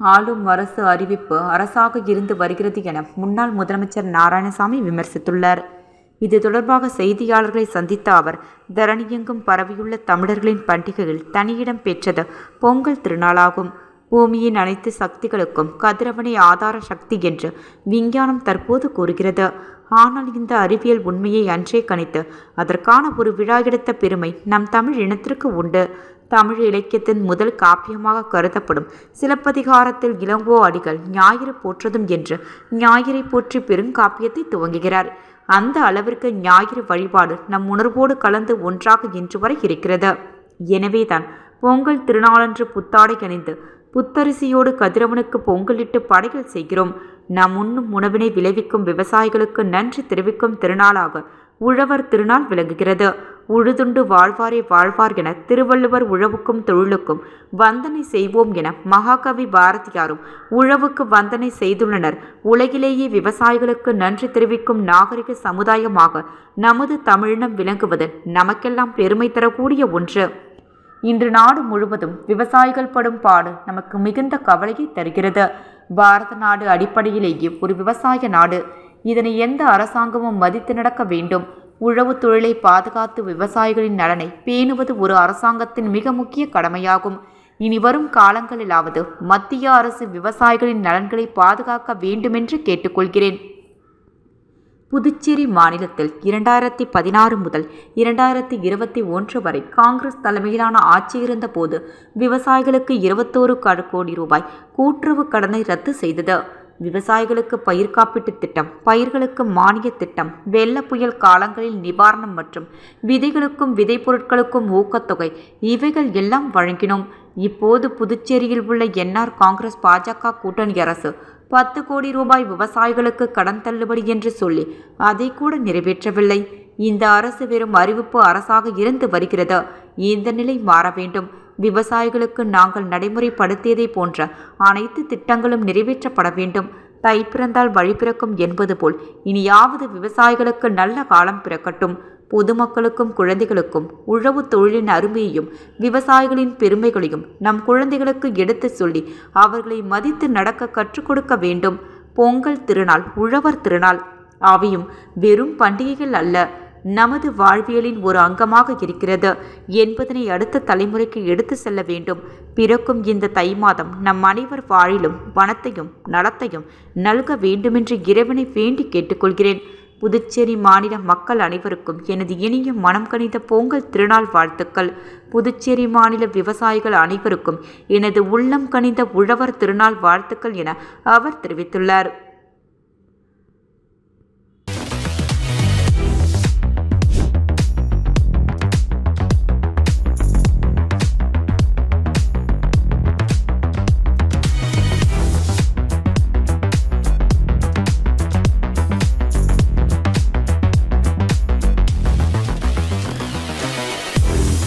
ஆளும் அரசு அறிவிப்பு அரசாக இருந்து வருகிறது என முன்னாள் முதலமைச்சர் நாராயணசாமி விமர்சித்துள்ளார். இது தொடர்பாக செய்தியாளர்களை சந்தித்த அவர், தரணியெங்கும் பரவியுள்ள தமிழர்களின் பண்டிகையில் தனியிடம் பெற்றது பொங்கல் திருநாளாகும். பூமியின் அனைத்து சக்திகளுக்கும் கதிரவனே ஆதார சக்தி என்று விஞ்ஞானம் தற்போது கூறுகிறது. ஆனால் இந்த அறிவியல் உண்மையை அன்றே கணித்து அதற்கான ஒரு விழா எடுத்த பெருமை நம் தமிழ் இனத்திற்கு உண்டு. தமிழ் இலக்கியத்தின் முதல் காப்பியமாக கருதப்படும் சிலப்பதிகாரத்தில் இளங்கோ அடிகள் ஞாயிறு போற்றதும் என்று ஞாயிறை போற்றி பெருங்காப்பியத்தை துவங்குகிறார். அந்த அளவிற்கு ஞாயிறு வழிபாடு நம் உணர்வோடு கலந்து ஒன்றாக இன்று வரை இருக்கிறது. எனவேதான் பொங்கல் திருநாளன்று புத்தாடை அணிந்து புத்தரிசியோடு கதிரவனுக்கு பொங்கலிட்டு படைகள் செய்கிறோம். நாம் உண்ணும் உணவினை விளைவிக்கும் விவசாயிகளுக்கு நன்றி தெரிவிக்கும் திருநாளாக உழவர் திருநாள் விளங்குகிறது. உழுதுண்டு வாழ்வாரே வாழ்வார் என திருவள்ளுவர் உழவுக்கும் தொழிலுக்கும் வந்தனை செய்வோம் என மகாகவி பாரதியாரும் உழவுக்கு வந்தனை செய்துள்ளனர். உலகிலேயே விவசாயிகளுக்கு நன்றி தெரிவிக்கும் நாகரிக சமுதாயமாக நமது தமிழினம் விளங்குவது நமக்கெல்லாம் பெருமை தரக்கூடிய ஒன்று. இன்று நாடு முழுவதும் விவசாயிகள் படும் பாடு நமக்கு மிகுந்த கவலையை தருகிறது. பாரத நாடு அடிப்படையிலேயே ஒரு விவசாய நாடு. இதனை எந்த அரசாங்கமும் மதித்து நடக்க வேண்டும். உழவு தொழிலை பாதுகாத்து விவசாயிகளின் நலனை பேணுவது ஒரு அரசாங்கத்தின் மிக முக்கிய கடமையாகும். இனி வரும் காலங்களிலாவது மத்திய அரசு விவசாயிகளின் நலன்களை பாதுகாக்க வேண்டுமென்று கேட்டுக்கொள்கிறேன். புதுச்சேரி மாநிலத்தில் 2016 முதல் 2021 வரை காங்கிரஸ் தலைமையிலான ஆட்சி இருந்த போது விவசாயிகளுக்கு 21 கோடி ரூபாய் கூட்டுறவு கடனை ரத்து செய்தது. விவசாயிகளுக்கு பயிர் காப்பீட்டு திட்டம், பயிர்களுக்கு மானிய திட்டம், வெள்ள புயல் காலங்களில் நிவாரணம் மற்றும் விதைகளுக்கும் விதை பொருட்களுக்கும் ஊக்கத்தொகை இவைகள் எல்லாம் வழங்கினோம். இப்போது புதுச்சேரியில் உள்ள என்ஆர் காங்கிரஸ் பாஜக கூட்டணி அரசு 10 கோடி ரூபாய் விவசாயிகளுக்கு கடன் தள்ளுபடி என்று சொல்லி அதை கூட நிறைவேற்றவில்லை. இந்த அரசு வெறும் அறிவிப்பு அரசாக இருந்து வருகிறது. இந்த நிலை மாற வேண்டும். விவசாயிகளுக்கு நாங்கள் நடைமுறைப்படுத்தியதை போன்ற அனைத்து திட்டங்களும் நிறைவேற்றப்பட வேண்டும். தை பிறந்தால் வழி பிறக்கும் என்பது போல் இனியாவது விவசாயிகளுக்கு நல்ல காலம் பிறக்கட்டும். பொதுமக்களுக்கும் குழந்தைகளுக்கும் உழவு தொழிலின் அருமையையும் விவசாயிகளின் பெருமைகளையும் நம் குழந்தைகளுக்கு எடுத்து சொல்லி அவர்களை மதித்து நடக்க கற்றுக் கொடுக்க வேண்டும். பொங்கல் திருநாள் உழவர் திருநாள். அவையும் வெறும் பண்டிகைகள் அல்ல, நமது வாழ்வியலின் ஒரு அங்கமாக இருக்கிறது என்பதனை அடுத்த தலைமுறைக்கு எடுத்து செல்ல வேண்டும். பிறக்கும் இந்த தை மாதம் நம் அனைவர் வாழிலும் வனத்தையும் நலத்தையும் நல்க வேண்டுமென்று இறைவனை வேண்டி கேட்டுக்கொள்கிறேன். புதுச்சேரி மாநில மக்கள் அனைவருக்கும் எனது இனிய மனம் கனிந்த பொங்கல் திருநாள் வாழ்த்துக்கள். புதுச்சேரி மாநில விவசாயிகள் அனைவருக்கும் எனது உள்ளம் கனிந்த உழவர் திருநாள் வாழ்த்துக்கள் என அவர் தெரிவித்துள்ளார்.